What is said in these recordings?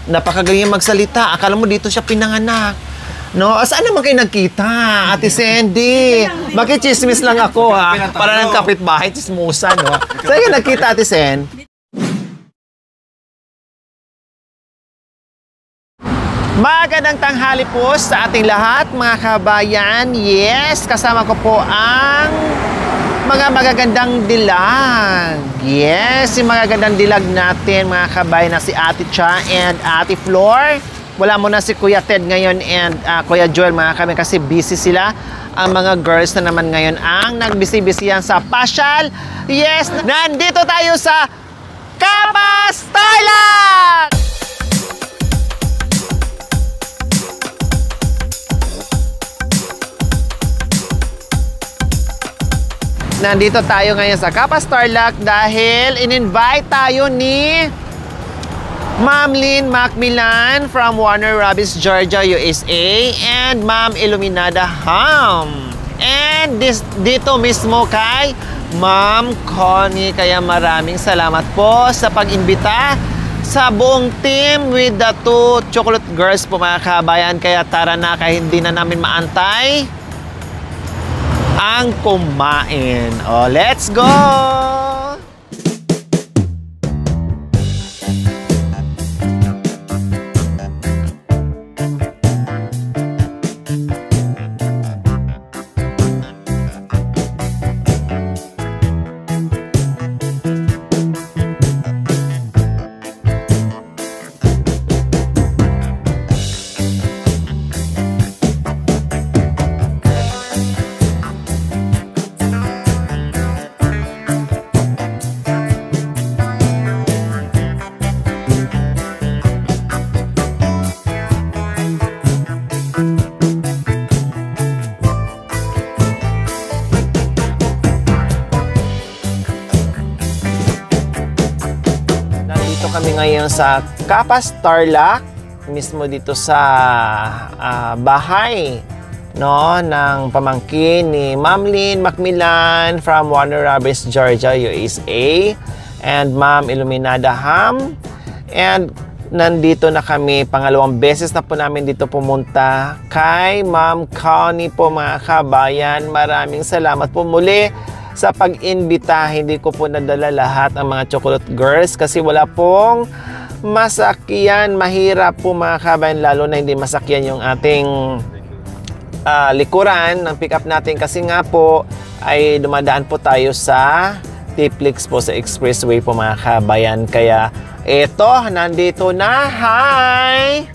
Napakagaling magsalita. Akala mo dito siya pinanganak. No? Saan naman kayo nagkita, Ate Sandy? Makichismis lang ako, ha? Para ng kapitbahay, chismusan, no? Saan kayo nagkita, Ate Sen? Magandang tanghali po sa ating lahat, mga kabayan. Yes, kasama ko po ang mga magagandang dilag. Yes, yung magagandang dilag natin, mga kabayan, na si Ate Cha and Ate Flor. Wala muna si Kuya Ted ngayon and Kuya Joel, mga kabayan, kasi busy sila. Ang mga girls na naman ngayon ang nagbisi-bisihan sa pasyal. Yes, nandito tayo sa Kapas Tarlac! Nandito tayo ngayon sa Kapas Tarlac dahil in-invite tayo ni Ma'am Lynn Macmillan from Warner Robins, Georgia, USA, and Ma'am Iluminada Ham. And dito mismo kay Ma'am Connie. Kaya maraming salamat po sa pag-imbita sa buong team with the two chocolate girls po, mga kabayan. Kaya tara na, kaya hindi na namin maantay ang kumain. Oh, let's go! Kami ngayon sa Kapas Tarlac, mismo dito sa bahay, no, ng pamangkin ni Ma'am Lynn Macmillan from Warner Robins, Georgia, USA, and Ma'am Iluminada Ham. And nandito na kami, pangalawang beses na po namin dito pumunta kay Ma'am Connie po, mga kabayan. Maraming salamat po muli sa pag-imbita. Hindi ko po nadala lahat ang mga chocolate girls kasi wala pong masakyan. Mahirap po, mga kabayan, lalo na hindi masakyan yung ating likuran ng pick-up natin kasi nga po ay dumadaan po tayo sa T-Flix po sa expressway po, mga kabayan. Kaya eto, nandito na. Hi!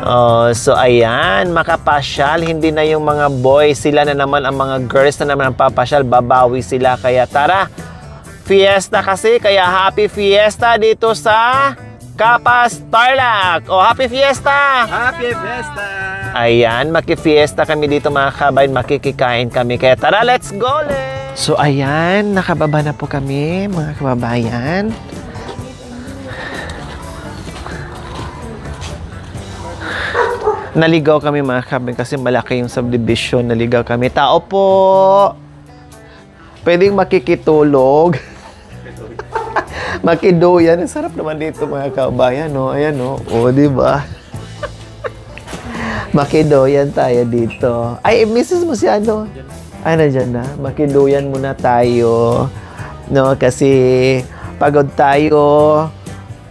Oh, so ayan, makapasyal. Hindi na yung mga boys, sila na naman ang mga girls na naman ang papasyal. Babawi sila. Kaya tara, fiesta kasi. Kaya happy fiesta dito sa Kapas Tarlac. Oh, happy fiesta! Happy fiesta! Ayan, makifiesta kami dito, mga kabayan. Makikikain kami. Kaya tara, let's go! So ayan, nakababa na po kami, mga kababayan. Naligaw kami, mga kabayan, kasi malaki yung subdivision. Naligaw kami. Tao po! Pwedeng makikitulog. Makidoyan. Ang sarap naman dito, mga kabayan, no? Ayan, no? O, diba? Makidoyan tayo dito. Ay, misis mo si ano? Ay, nandyan na. Makidoyan muna tayo. No? Kasi pagod tayo.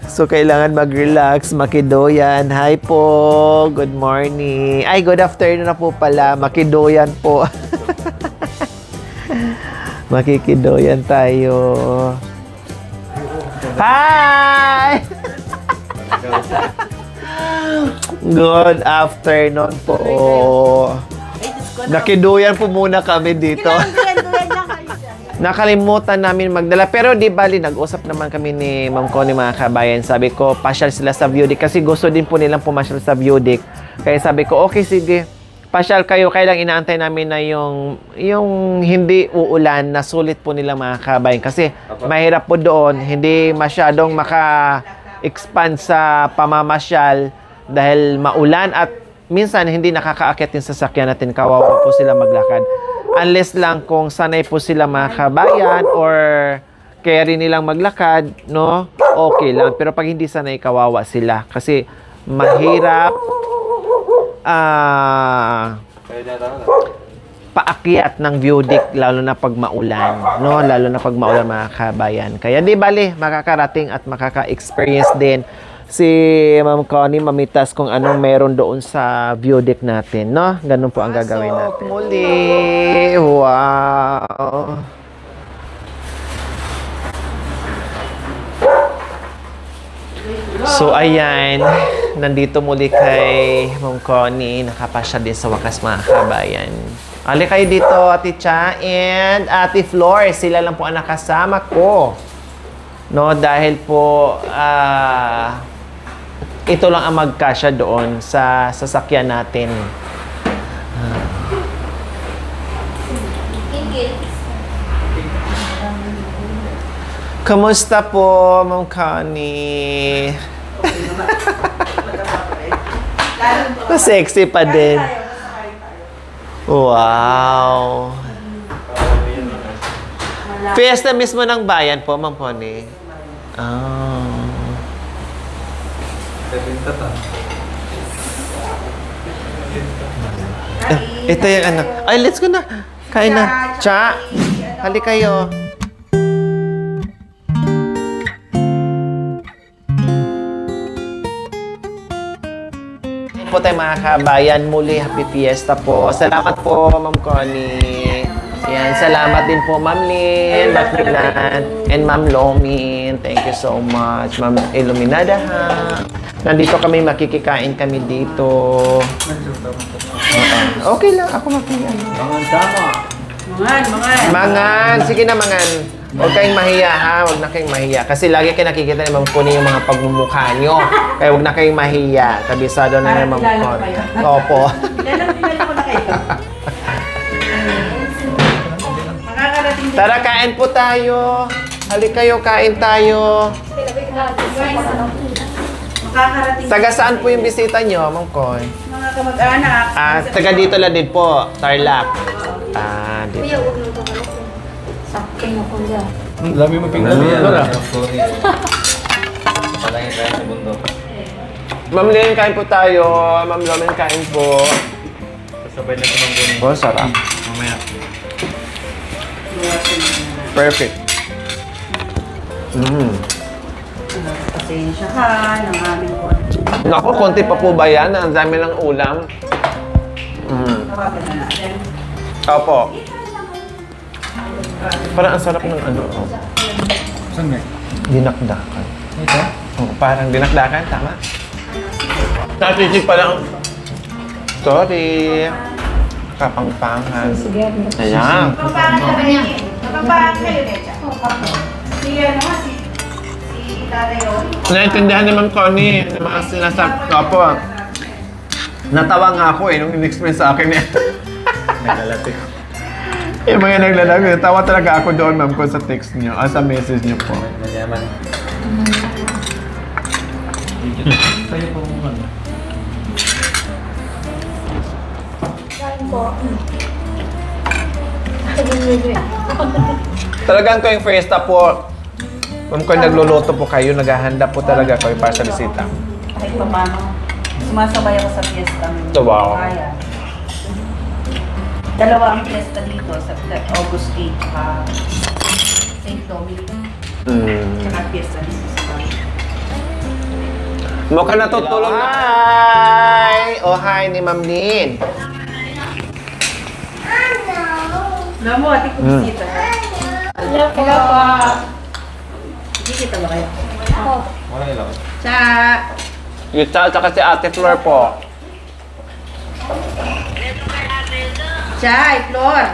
So, kailangan mag-relax, makidoyan. Hi po, good morning. Ay, good afternoon na po pala. Makidoyan po. Makikidoyan tayo. Hi! Good afternoon po. Nakidoyan po muna kami dito. Nakalimutan namin magdala. Pero di bali, nag-usap naman kami ni Ma'am Connie, mga kabayan. Sabi ko, pasyal sila sa Viewdick. Kasi gusto din po nilang pumasyal sa Viewdick. Kaya sabi ko, okay, sige. Pasyal kayo. Kaya lang inaantay namin na yung hindi uulan na sulit po nila, mga kabayan. Kasi mahirap po doon. Hindi masyadong maka-expand sa pamamasyal dahil maulan at minsan hindi nakakaakit yung sasakyan natin. Kawawa po sila maglakad. Unless lang kung sanay po sila, mga kabayan, or carry nilang maglakad, no? okay lang. Pero pag hindi sanay, kawawa sila. Kasi mahirap paakyat ng view deck, lalo na pag maulan. No? Lalo na pag maulan, mga kabayan. Kaya di bali, makakarating at makaka-experience din si Ma'am Connie mamitas kung anong meron doon sa view deck natin, no? Ganun po ang gagawin natin. Muli! Wow! So, ayan. Nandito muli kay Ma'am Connie. Nakapasya din sa wakas, mga kabayan. Ali kayo dito, Ate Cha and Ate Flor. Sila lang po ang nakasama ko. No? Dahil po, ito lang ang magkasya doon sa sasakyan natin. Kamusta po, Ma'am Connie? Sexy pa din. Wow. Fiesta mismo ng bayan po, Ma'am Connie? Oh. Ito yung ano. Ay, let's go na. Kain na. Cha, hali kayo. Po tayo mga kabayan. Muli, happy fiesta po. Salamat po, Ma'am Connie. Yan, salamat din po, Ma'am Lynn, Macmillan, and Ma'am Lomin. Thank you so much, Ma'am Iluminada, ha. Nandito kami, makikikain kami dito. Okay lang, ako makiyan. Mangan tama. Mangan, sige na mangan. Huwag kayong mahiya, ha. Huwag na kayong mahiya. Kasi lagi kayo nakikita ni Ma'am Connie yung mga pagmumukha nyo. Kaya huwag na kayong mahiya. Kabisado na ni Ma'am Connie. Opo. Kilala ko na kayo. Tara, kain po tayo. Halik kayo, kain tayo. Makakarating Taga saan po yung bisita nyo, Ma'am Coy? mga kamag-anak. Taga dito lang din po, Tarlac. Dito. Kuya, huwag nang tumalok. Sakting ako dyan. Lami mo pinggan yan. Wala. Palangin tayo sa bundok. Ma'am Lynn, kain po tayo. Ma'am Lomin, kain po. Sabay na sa manggunin. Oh, sarap. Mamaya. Perfect. Pasensya ka ng aming kuwan. Naku, konti pa po ba yan? Ang dami ng ulam. Tawagan na natin. Opo. Parang ang sarap ng ano. Oh. Saan nga? Dinakdakan. Ito? Oh, parang dinakdakan, tama? Natisig pa lang. Sorry. Kapangpangan. Ayan. Kapampangan ka ba niya? Kapampangan kayo, Lecha? Si ano nga, si Tatay Rory. Naintindihan ni Ma'am Connie yung mga sinasabi ko po. Natawa nga ako nung in-express sa akin eh. Naglalati. Yung mga naglalagay, natawa talaga ako doon, ma'am, ko sa text niyo, sa message niyo po. Mayaman. Tayo po mo ano. Kain po. Sabihin mo yun. Talagang tuwing fiesta po, ma'am, kung nagluluto po kayo, naghahanda po talaga kayo para sa bisita. Kahit pa paano, sumasabay ako sa fiesta. So, wow. Kaya. Dalawa ang fiesta dito, sa August 8, St. Dominic. Saka fiesta dito sa bahay. Mukhang natutulog na. Hi! Oh, hi ni Ma'am Lynn. Alam mo, ati ko bisita. Hello po. Hello po. Bisita ba kayo? Ako. Wala lang. Cha! Yung tsaka si Ate Flor po. Cha, Flor!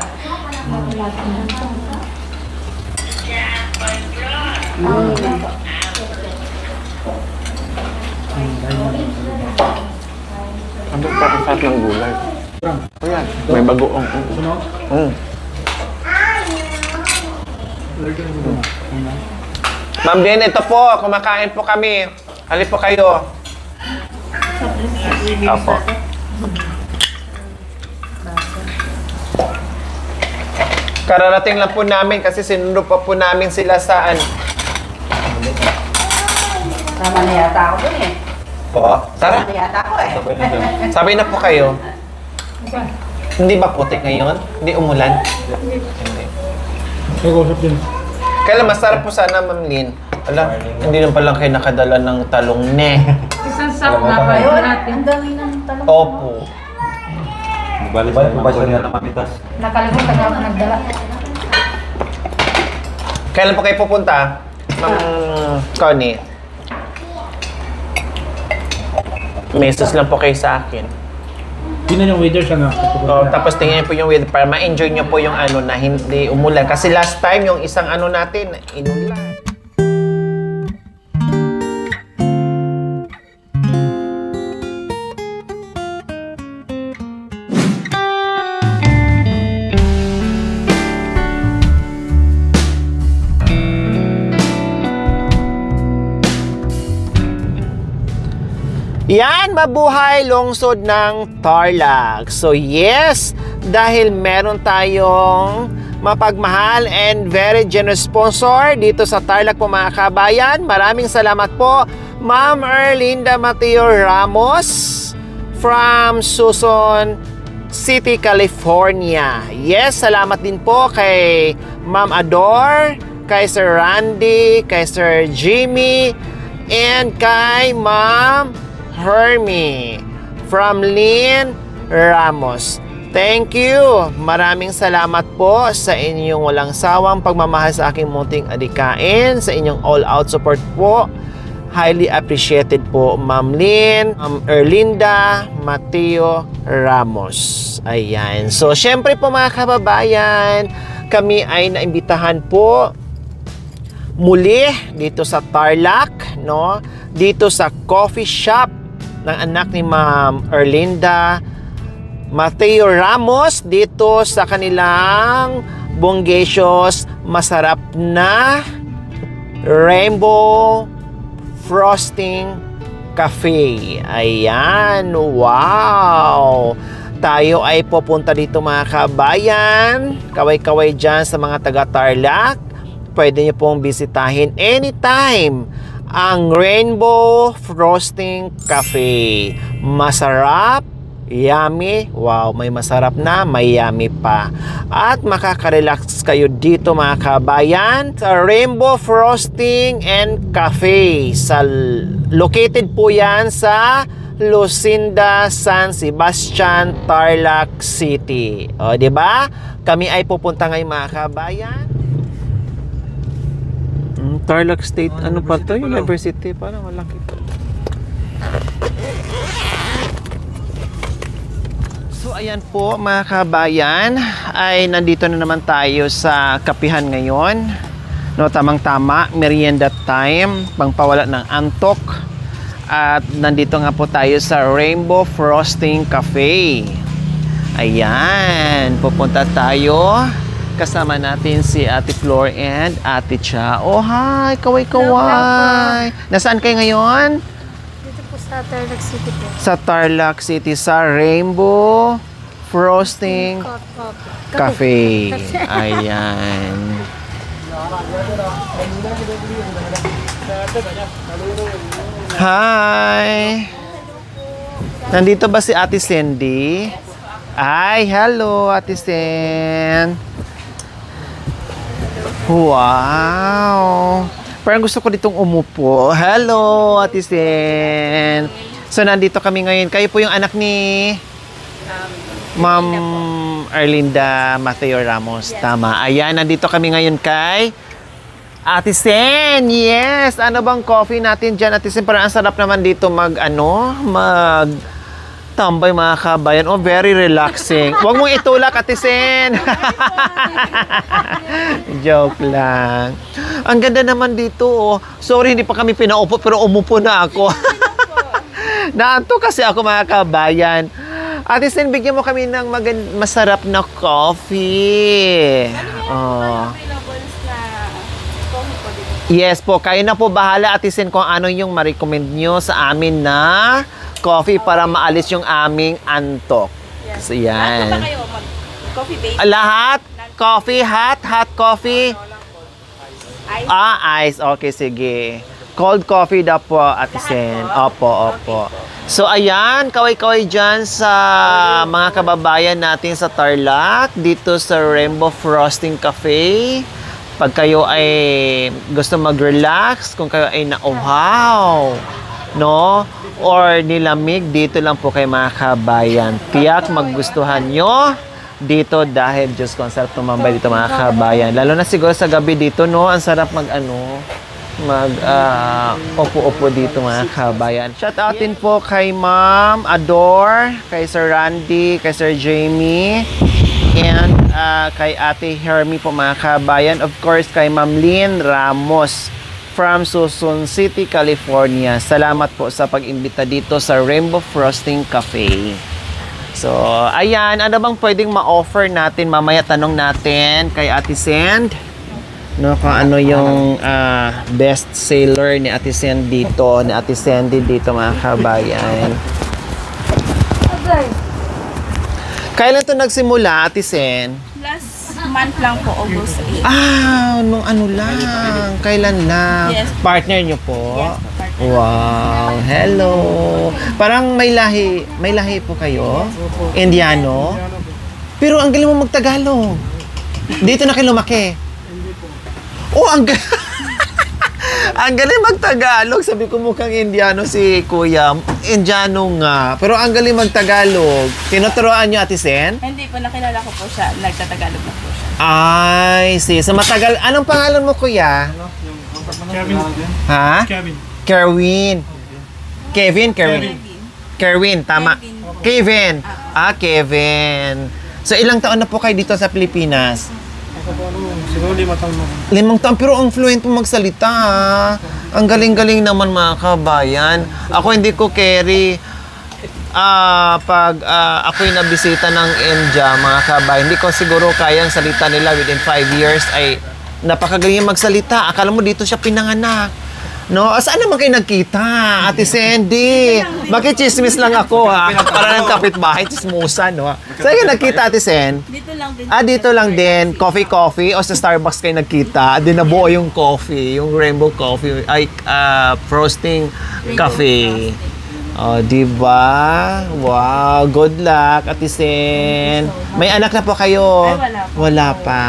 Ano pa ang sarap ng gulay? Ayan, may bagoong. Ma'am Lynn, ito po. Kumakain po kami. Halip po kayo. Apo. Kararating lang po namin kasi sinundo pa po namin sila saan. Tama na yata ako dun eh. Po? Tara. Tama na yata ako eh. Sabay na po kayo. Hindi ba putik ngayon? Hindi umulan? Hindi. Nag-usap din. Kailan masarap po sana, Ma'am Lynn. Ala, hindi lang palang kayo nakadala ng talong ne. Isang sak na ba Ayun, natin? ang dami ng talong. Opo. Balik pa siya niya nakamitas. Nakalimutan ako nagdala. Kailan po kayo pupunta, Ma'am Connie? Message lang po kayo sa akin. Tingnan yung weather siya na. Tapos tingnan niyo po yung weather para ma-enjoy niyo po yung ano na hindi umulan. Kasi last time, yung isang ano natin, inulan. Yan, mabuhay lungsod ng Tarlac. So yes, dahil meron tayong mapagmahal and very generous sponsor dito sa Tarlac po mga kabayan. Maraming salamat po, Ma'am Erlinda Mateo Ramos from Susan City, California. Yes, salamat din po kay Ma'am Ador, kay Sir Randy, kay Sir Jimmy, and kay Ma'am Hermie from Lynn Ramos. Thank you. Maraming salamat po sa inyong walang sawang pagmamahal sa aking munting adikain, sa inyong all-out support po. Highly appreciated po, Ma'am Lynn, Ma'am Erlinda Mateo Ramos. Ayan. So, syempre po mga kababayan, kami ay naimbitahan po muli dito sa Tarlac, no? Dito sa coffee shop ng anak ni Ma'am Erlinda Mateo Ramos dito sa kanilang Bonggacious masarap na Rainbow Frosting Cafe. Ayan, wow! Tayo ay pupunta dito mga kabayan. Kaway-kaway dyan sa mga taga-Tarlac. Pwede nyo pong bisitahin anytime ang Rainbow Frosting Cafe. Masarap, yummy. Wow, may masarap na, may yummy pa. At makaka-relax kayo dito mga kabayan sa Rainbow Frosting and Cafe. Located po yan sa Lucinda, San Sebastian, Tarlac City. O, di ba? Kami ay pupunta ngayon mga kabayan. Tarlac State, ano pa to? University, parang malaki to. So ayan po mga kabayan, ay nandito na naman tayo sa kapihan ngayon. No, tamang-tama, merienda time, pangpawala ng antok. At nandito nga po tayo sa Rainbow Frosting Cafe. Ayan, pupunta tayo. Kasama natin si Ate Flor and Ate Cha. Oh, hi! Kaway-kaway! Nasaan kayo ngayon? Dito po sa Tarlac City po. Sa Tarlac City, sa Rainbow Frosting Cafe. Ayan. Hi! Nandito ba si Ate Cindy? Ay, hello Ate Sen. Wow! Parang gusto ko ditong umupo. Hello, Ate Sen. So, nandito kami ngayon. Kayo po yung anak ni Ma'am Erlinda Mateo Ramos. Tama. Ayan, nandito kami ngayon kay Ate Sen. Yes! Ano bang coffee natin dyan, Ate Sen? Parang ang sarap naman dito tambay mga kabayan. Oh, very relaxing. Huwag mong itulak, Ate Sen. Joke lang. Ang ganda naman dito, oh. Sorry, hindi pa kami pinaupo, pero umupo na ako. Naanto kasi ako mga kabayan. Ate Sen, bigyan mo kami ng masarap na coffee. Oh. Yes po, kayo na po bahala, Ate Sen, kung ano yung ma-recommend nyo sa amin na coffee para maalis yung aming antok. Yes. So, yan. Lahat ba kayo? Coffee base? Lahat? Coffee? Hot coffee? Ice? Ice. Okay, sige. Cold coffee daw po, Ate Sen. Opo. So, ayan, kaway-kaway dyan sa mga kababayan natin sa Tarlac, dito sa Rainbow Frosting Cafe. Pag kayo ay gusto mag-relax, kung kayo ay nauhaw, no? Or nilamig, dito lang po kay mga kabayan. Tiyak magustuhan nyo dito dahil Diyos ko, ang sarap tumambay dito mga kabayan. Lalo na siguro sa gabi dito, no? Ang sarap opo-opo dito mga kabayan. Shout out din po kay Ma'am Ador, kay Sir Randy, kay Sir Jamie, and kay Ate Hermie po mga kabayan. Of course, kay Ma'am Lynn Ramos from Susun City, California. Salamat po sa pag-imbita dito sa Rainbow Frosting Cafe. So, ayan, ano bang pwedeng ma-offer natin? Mamaya tanong natin kay Ate Send. No, kung ano yung best seller ni Ate Send dito, ni Ate Sandy dito mga kabayan. Kailan to nagsimula, Ate Sen? Last month lang po, August 8. Nung ano lang, kailan lang? Yes. Partner nyo po? Yes, partner. Wow, hello. Parang may lahi po kayo? Indiano? Pero ang galing mo magtagalog. Dito na kayo lumaki. Oh, ang galing magtagalog. Sabi ko mukhang Indiano si Kuya. Indiano nga. Pero ang galing magtagalog. Tinuturoan niyo, Ate Sen? Hindi po, nakilala ko po siya. Nagtatagalog na po siya. Ay, sa matagal. Anong pangalan mo, Kuya? Kevin. Ha? Kevin. Kevin. Kerwin, tama. Kevin. Kevin. So, ilang taon na po kayo dito sa Pilipinas? Siguro 5 taon mo. 5 taon, pero ang fluent mo magsalita, ha? Ang galing-galing naman mga kabayan. Ako hindi ko carry pag ako'y nabisita ng India, mga kabayan, hindi ko siguro kayang salita nila within 5 years ay napakagaling magsalita. Akala mo dito siya pinanganak. No? Saan naman kayo nagkita, Ate Sandy? Makichismis lang ako, ha? Para ng kapitbahay, chismusan, no? Saan kayo nagkita, Ate Sen? Dito lang din. Dito lang din. Coffee? O sa Starbucks kayo nagkita? Di nabuo yung coffee, yung Rainbow Coffee, Frosting Cafe. Oh, di ba? Wow, good luck, Ate Sen. May anak na po kayo? Ay, wala pa. Wala pa.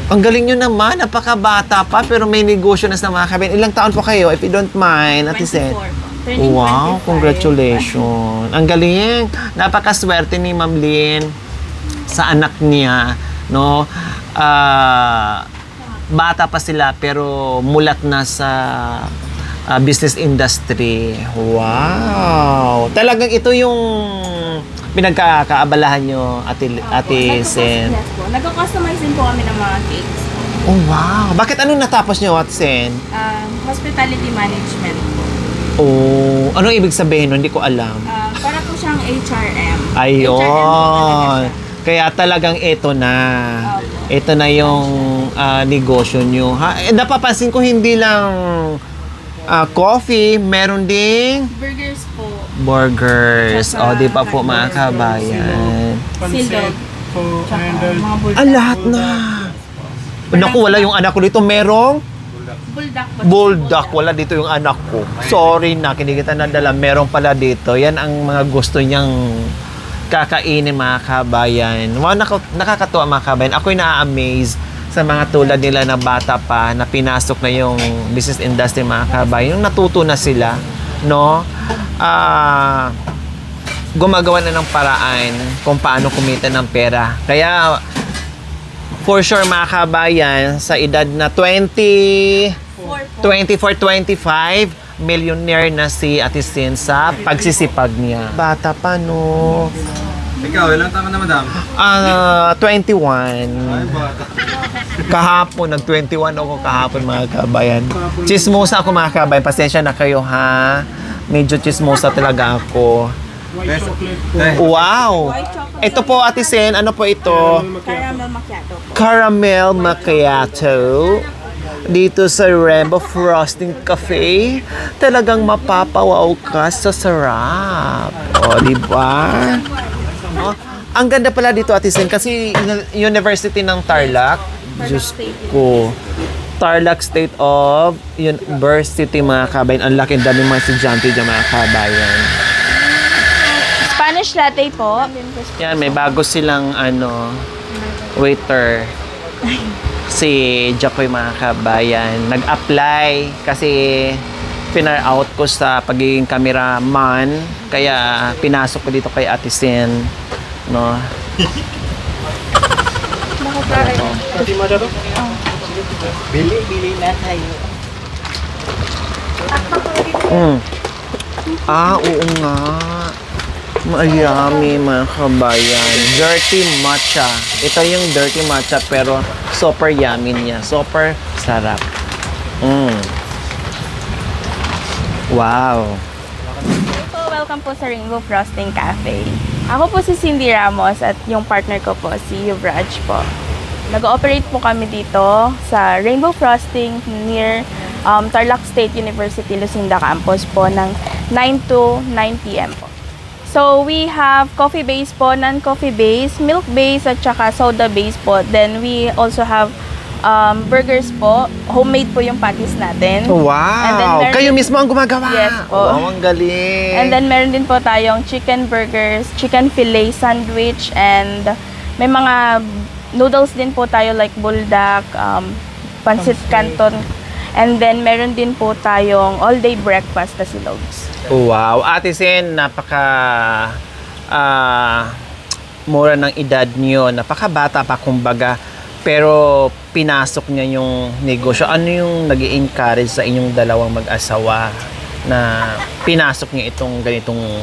Ang galing nyo naman, napakabata pa, pero may negosyo na sa mga kabayan. Ilang taon po kayo, if you don't mind, Ate Sen? 24 po. Turning Wow, 25. congratulations. Ang galing. Napakaswerte ni Ma'am Lynn sa anak niya, no? Bata pa sila pero mulat na sa business industry. Wow. Talagang ito yung pinagkakaabalahan nyo, Ate Sen. Yes po. Nagko-customize din po kami ng mga cakes. Oh, wow. Bakit anong natapos nyo, Ate Sen? Hospitality management po. Oh, anong ibig sabihin nun? Hindi ko alam. Para po siyang HRM. Ayun. Kaya talagang ito na. Opo. Ito na yung negosyo nyo. Napapansin ko hindi lang coffee, meron ding Burgers po. burgers. Tsaka Di pa po mga kabayan. Sildog. Tsaka mga bulldog. Lahat na. Naku, wala yung anak ko dito. Merong Bulldog po. bulldog. Wala dito yung anak ko. Sorry na, kinikita na dala. Merong pala dito. Yan ang mga gusto niyang kakainin mga kabayan. Wow, nakakatuwa mga kabayan. Ako'y na-amaze sa mga tulad nila na bata pa na pinasok na yung business industry mga kabayan. Yung natuto na sila, no? Gumagawa na ng paraan kung paano kumita ng pera. Kaya, for sure mga kabayan, sa edad na 24, 25, millionaire na si Ate Sen sa pagsisipag niya. Bata pa, no? Ikaw, ilang taon na, madam? 21. Ay, bata. Kahapon, nag-21 ako kahapon mga kabayan. Chismosa ako mga kabayan. Pasensya na kayo ha. Medyo chismosa talaga ako. White chocolate po. Wow! White chocolate. Ito po Ate Sen, ano po ito? Caramel macchiato po. Caramel macchiato. Dito sa Rainbow Frosting Cafe. Talagang mapapawaw ka sa sarap. O, di ba? Ang ganda pala dito, Ate Sen, kasi University ng Tarlac. Diyos ko. Tarlac State of University, mga kabayan. Ang laki, dami mga estudyante dyan, mga kabayan. Spanish latte po. Yan, may bago silang waiter. Si Jacoy, mga kabayan. Nag-apply kasi pinar out ko sa pagiging cameraman. Kaya pinasok ko dito kay Ate Sen. No? Bili na tayo. Oo nga. Mayami, mga kabayan. Dirty matcha. Ito yung dirty matcha pero super yummy niya. Super sarap. Wow. So, welcome po sa Rainbow Frosting Cafe. Ako po si Cindy Ramos at yung partner ko po si Yuvraj po. Nag-ooperate po kami dito sa Rainbow Frosting near Tarlac State University, Lucinda Campus po ng 9 to 9 p.m. po. So, we have coffee base po, non-coffee base, milk base, at saka soda base po. Then, we also have burgers po. Homemade po yung patties natin. And then Wow! meron Kayo din- mismo ang gumagawa? Yes po. Wow, ang galing. And then, meron din po tayong chicken burgers, chicken fillet sandwich, and may mga noodles din po tayo like buldak, pancit canton. And then, meron din po tayong all-day breakfast na silogs. Wow, Ate Sen, napaka mura ng edad niyo, napakabata pa kumbaga, pero pinasok niya yung negosyo. Ano yung nag-i-encourage sa inyong dalawang mag-asawa na pinasok niya itong ganitong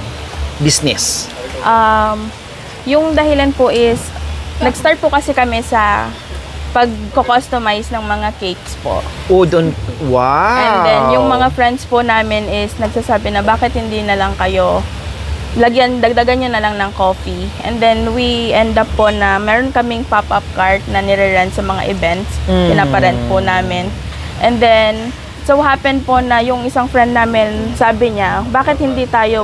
business? Yung dahilan po is, nag-start po kasi kami sa pag-customize ng mga cakes po. Doon, wow! And then, yung mga friends po namin is nagsasabi na bakit hindi na lang kayo dagdagan nyo na lang ng coffee. And then, we end up po na meron kaming pop-up cart na nire-run sa mga events. Pinaparent po namin. And then, so happen po na yung isang friend namin, sabi niya, bakit hindi tayo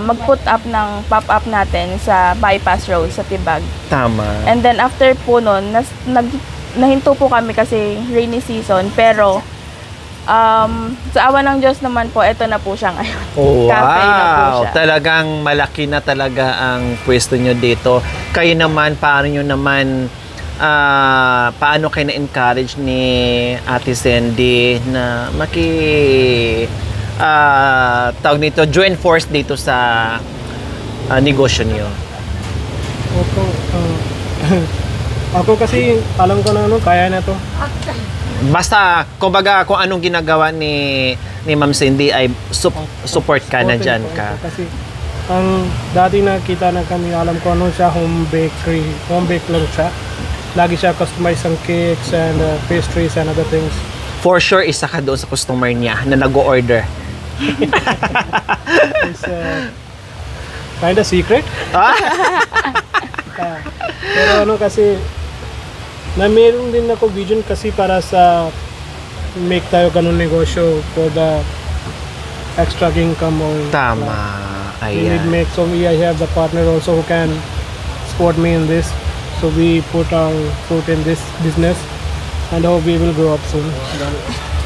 mag-put up ng pop-up natin sa Bypass Road sa Tibag. Tama. And then after po nun, nahinto po kami kasi rainy season. Pero sa awa ng Diyos naman po, eto na po siya ngayon. Cafe na po Wow! siya. Talagang malaki na talaga ang pwesto nyo dito. Kayo naman, paano kayo na-encourage ni Ate Sandy na tawag nito, join force dito sa negosyo niyo? Ako kasi alam ko na kaya na to. Basta, kumbaga, kung anong ginagawa ni Ma'am Cindy ay support ka na dyan ka. Kasi ang dati nakita na kami, alam ko siya, home bake lang siya. Lagi siya customize ang cakes and pastries and other things. For sure, isa ka doon sa customer niya na nag-o-order. It's kind of secret. Pero kasi na meron din ako vision kasi para sa make tayo ganun negosyo for the extra income or Tama. we need Ayan. make, so I have the partner also who can support me in this, so we put our foot in this business and hope we will grow up soon.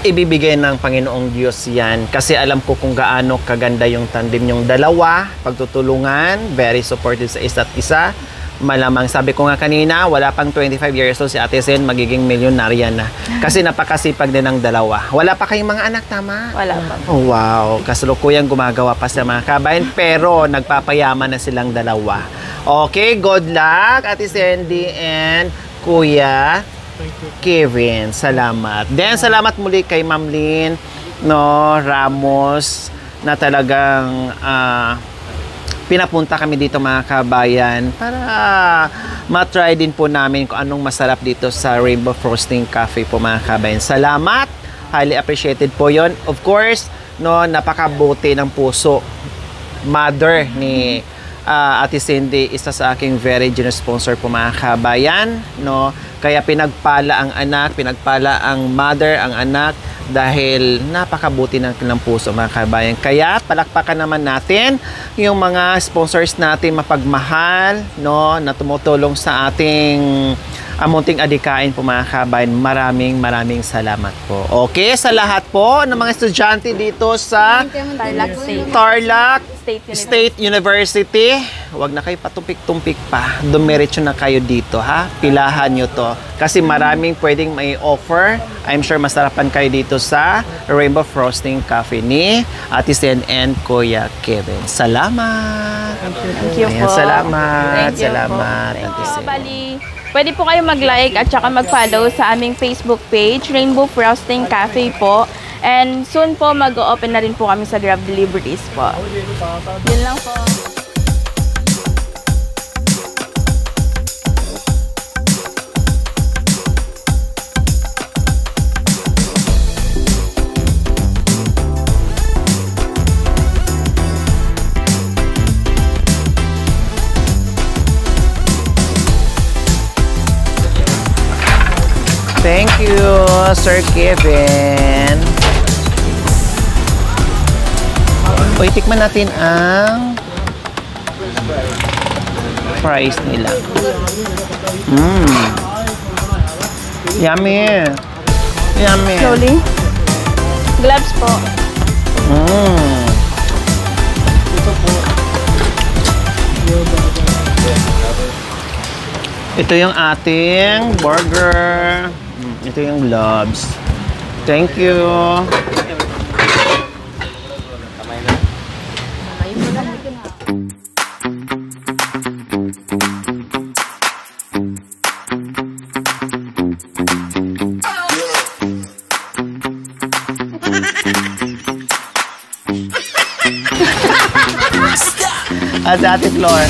Ibibigay ng Panginoong Diyos yan kasi alam ko kung gaano kaganda yung tandem yung dalawa, pagtutulungan, very supportive sa isa't isa. Malamang, sabi ko nga kanina, wala pang 25 years old si Ate Sen, magiging milyonarya na. Kasi napakasipag din ng dalawa. Wala pa kayong mga anak, tama? Wala pa. Oh, wow, kasalukuyang gumagawa pa sa mga kabayan, pero nagpapayaman na silang dalawa. Okay, good luck, Ate Sandy and Kuya Kevin. Salamat. Then, salamat muli kay Ma'am Lynn Ramos na talagang pinapunta kami dito, mga kabayan, para matry din po namin kung anong masarap dito sa Rainbow Frosting Cafe po, mga kabayan. Salamat. Highly appreciated po yon. Of course, napakabuti ng puso. Mother ni Ate Cindy, isa sa aking very generous sponsor po, mga kabayan. Kaya pinagpala ang anak, pinagpala ang mother, ang anak, dahil napakabuti ng kanilang puso, mga kabayan. Kaya palakpakan naman natin yung mga sponsors natin mapagmahal, na tumutulong sa ating Amunting adikain po mga kabayan. Maraming salamat po. Okay, sa lahat po ng mga estudyante dito sa Tarlac State University, huwag na kayo patumpik-tumpik pa. Dumiretso na kayo dito, ha? Pilahan nyo to. Kasi maraming pwedeng may offer. I'm sure masarapan kayo dito sa Rainbow Frosting Cafe ni Ate Sen and Kuya Kevin. Salamat! Thank you Ayan, po. salamat. Thank you Salamat, po. Ate Sen. Bali, pwede po kayo mag-like at saka mag-follow sa aming Facebook page, Rainbow Frosting Cafe po. And soon po, mag-open na rin po kami sa Grab Deliveries po. Yun lang po. Thank you, Sir Kevin. Uy, tikman natin ang fries nila. Yummy. Yummy. Slowly. Gloves po. Ito yung ating burger. Ito yung gloves. Thank you. At Ate Flor.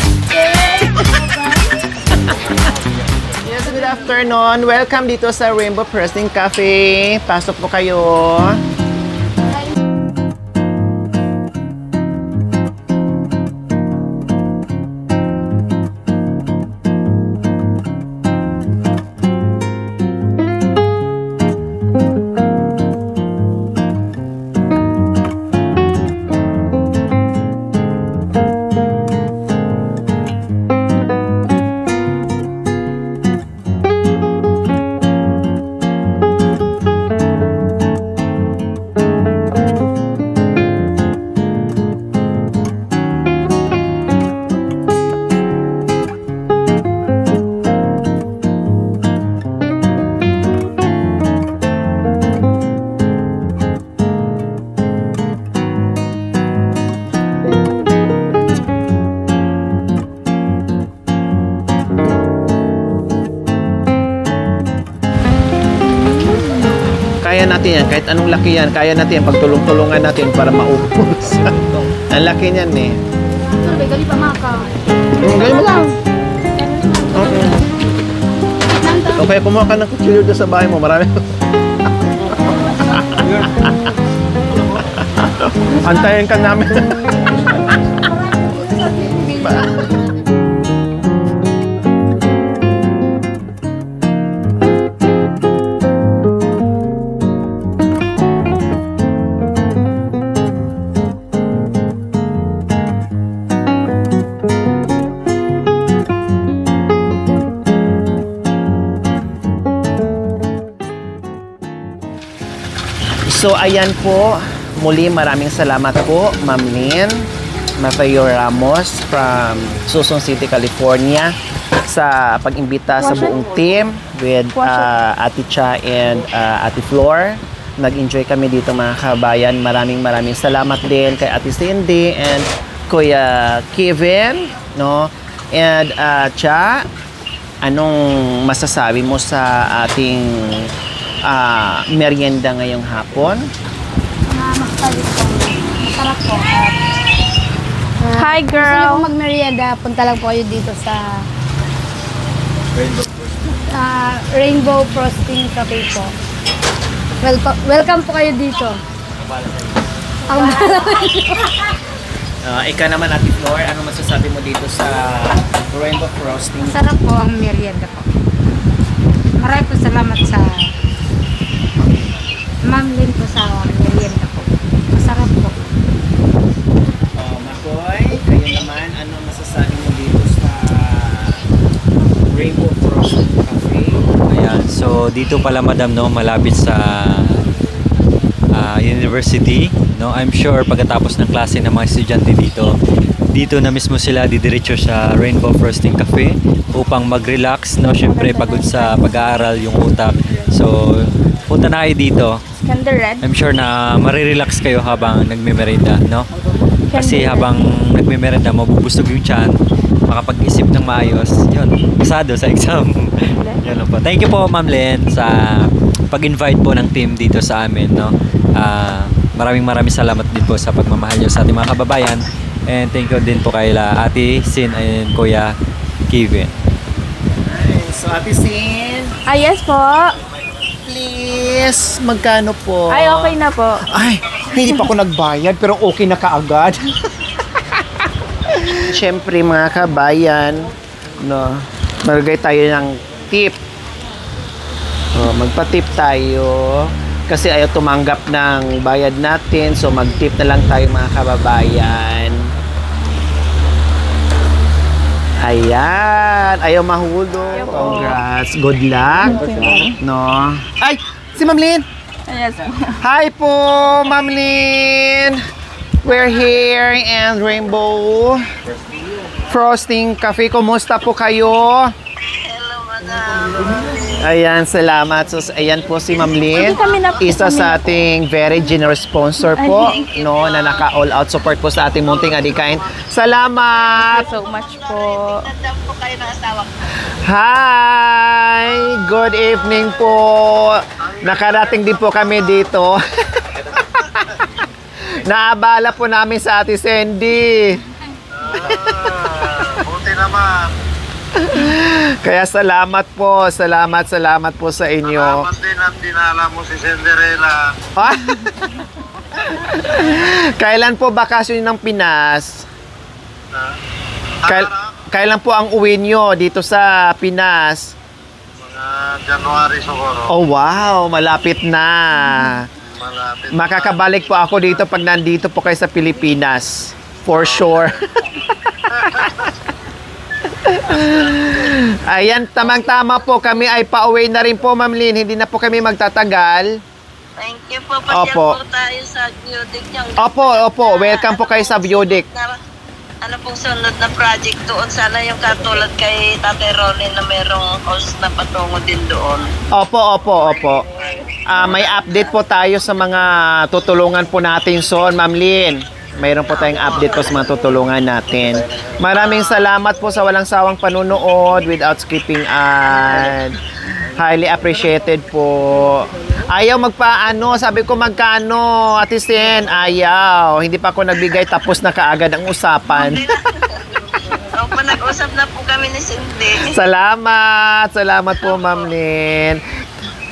Yes, good afternoon. Welcome dito sa Rainbow Frosting Cafe. Pasok po kayo. Kaya natin yan, kahit anong laki yan, kaya natin yan, pagtulong-tulungan natin para maubos. Ang laki niyan eh. Gali pa maka. Galing mo lang. Okay. O kaya kumuha ka ng kutsilyo doon sa bahay mo, marami. Antayin ka namin. So, ayan po. Muli, maraming salamat po, Ma'am Lynn Mateo Ramos from Susun City, California sa pag-imbita sa buong team with Ate Cha and Ate Flor. Nag-enjoy kami dito mga kabayan. Maraming salamat din kay Ate Cindy and Kuya Kevin, no? And Cha, anong masasabi mo sa ating merienda ngayong hapon? Makakalit po. Masarap po. Hi, Gusto niyo girl. po magmerienda, punta lang po kayo dito sa Rainbow Frosting Cafe po. Welcome po kayo dito. Ang Ikaw naman, Ate Flor, ano masasabi mo dito sa Rainbow Frosting? Masarap po ang merienda po. Maraming po salamat sa Ma'am Lynn po sa merienda po. Masarap po. Makoy, kayo naman, ano masasabi mo dito sa Rainbow Frosting Cafe? dito pala madam, no, malapit sa university, no. I'm sure pagkatapos ng klase ng mga estudyante dito na mismo sila didiretso sa Rainbow Frosting Cafe upang mag-relax, no. Syempre pagod sa pag-aaral yung utak. So punta na kayo dito. Candle red. I'm sure na marirelax kayo habang nagme-merenda, no? Kasi habang nagme-merenda, mabubusog yung tiyan, makapag-isip ng maayos. Yun, pasado sa exam. Yun lang po. Thank you po, Ma'am Len, sa pag-invite po ng team dito sa amin, no? Maraming salamat din po sa pagmamahal nyo sa ating mga kababayan. And thank you din po kay Ate Sin and Kuya Kevin. So, Ate Sin, Yes po. please, magkano po? Ay, okay na po. Ay, hindi pa ako nagbayad pero okay na kaagad. Siyempre mga kabayan, no, maglagay tayo ng tip. Magpa-tip tayo kasi ayaw tumanggap ng bayad natin, so mag-tip na lang tayo mga kababayan. Ayan, ayaw mahulog. Congrats, good luck. No. Ay, si Ma'am Lynn. Yes po. Hi po, Ma'am Lynn. We're here in Rainbow Frosting Cafe. Kumusta po kayo? Hello, madam. Ayan, salamat. So, ayan po si Ma'am Lynn. Isa sa ating very generous sponsor po, no, na naka-all out support po sa ating munting adikain. Salamat! Thank you so much po. Nandam po kayo ng asawa ko. Hi! Good evening po. Nakarating din po kami dito. Naabala po namin sa Ate Sandy. Buti naman. Kaya salamat po sa inyo. Salamat din at dinala mo si Cinderella. Ah? Kailan po bakasyon ng Pinas? Kailan po ang uwi nyo dito sa Pinas? Mga January siguro. Oh wow, malapit na. Malapit. Makakabalik po ako dito pag nandito po kayo sa Pilipinas. For sure. Ayan, tamang-tama po. Kami ay pauwi na rin po, Ma'am Lynn. Hindi na po kami magtatagal. Thank you po. Pasyal Opo. po tayo sa Beautic. Opo. Welcome po kayo sa Beautic. Ano pong sunod na project doon? Sana yung katulad kay Tate Ronnie na merong host na patungo din doon. Opo. May update po tayo sa mga tutulungan po natin soon, Ma'am Lynn. Mayroon po tayong update po sa mga tutulungan natin. Maraming salamat po sa walang sawang panunood without skipping ad. Highly appreciated po. Ayaw magpaano, sabi ko magkano, Ate Sen, ayaw. Hindi pa ako nagbigay tapos na kaagad ang usapan. Opo, nag-usap na po kami ni Cindy. Salamat po, Ma'am Lynn.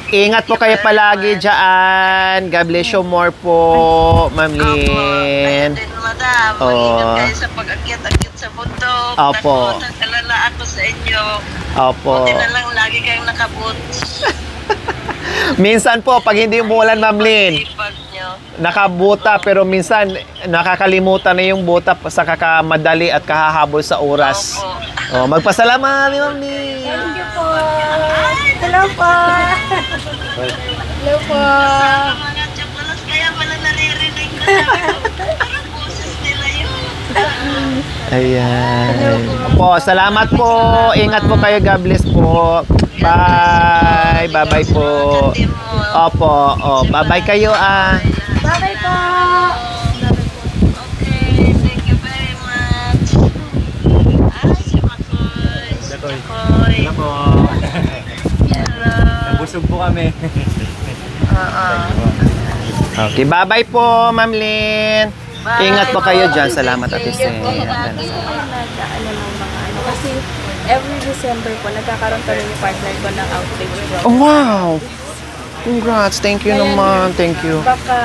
Ingat po kayo palagi dyan. God bless you more po, Ma'am Lynn. Opo, din, madam. Mag-ingat kayo sa pag-akyat-akyat sa bundok. Opo. Nagkalala ako sa inyo. Opo. Buti na lang lagi kayong nakaboots. Minsan po, pag hindi umuulan, Ma'am Lynn, Sipag nyo. nakabuta pero minsan nakakalimutan na yung buta sa kakamadali at kahahabol sa oras. Opo. Magpasalamat, Ma'am Lynn. Thank you po. Hello po. Hello po. Sa mga chocolate, kaya pala naririnig ko na. Parang boses nila yun. Ayan. Po, salamat po. Ingat po kayo. God bless po. Bye. Bye-bye po. Opo. Bye-bye kayo ah. Bye-bye po. Okay, thank you very much. Si Makoy. Makoy. Hello. Nabusog po kami. Okay, bye-bye po, Ma'am Lynn. Ingat po kayo dyan. Salamat, Ate Sen. Ano kasi every December po nagkakaroon kami ni partner ko ng outreach program. Oh, wow! Congrats. Thank you naman. Thank you.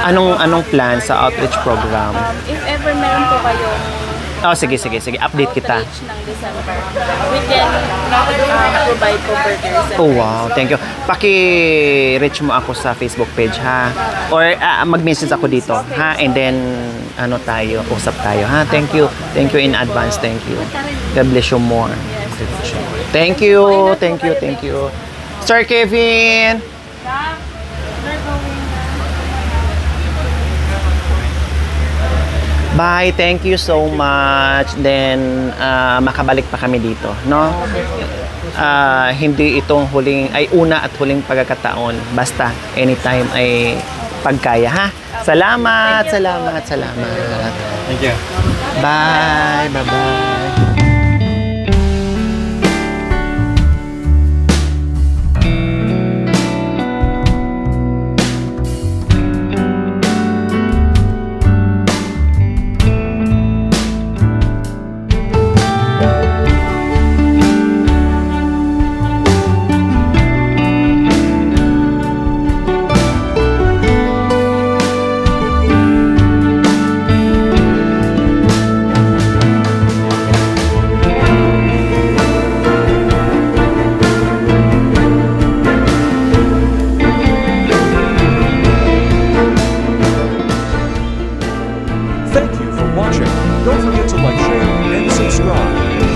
Anong plan sa outreach program? If ever meron po kayong Oh, sige. Update kita. outreach ng December, we can provide po burgers. and Oh, wow. Thank you. Paki-reach mo ako sa Facebook page, ha? Or mag-message ako dito, ha? And then, usap tayo, ha? Thank you. Thank you in advance. Thank you. God bless you more. Thank you. Sir Kevin. Bye, thank you so much. Then, makabalik pa kami dito, no? Hindi itong una at huling pagkakataon. Basta, anytime ay pagkaya, ha? Salamat, salamat, salamat. Thank you. Bye, bye-bye. Thank you for watching. Don't forget to like, share, and subscribe.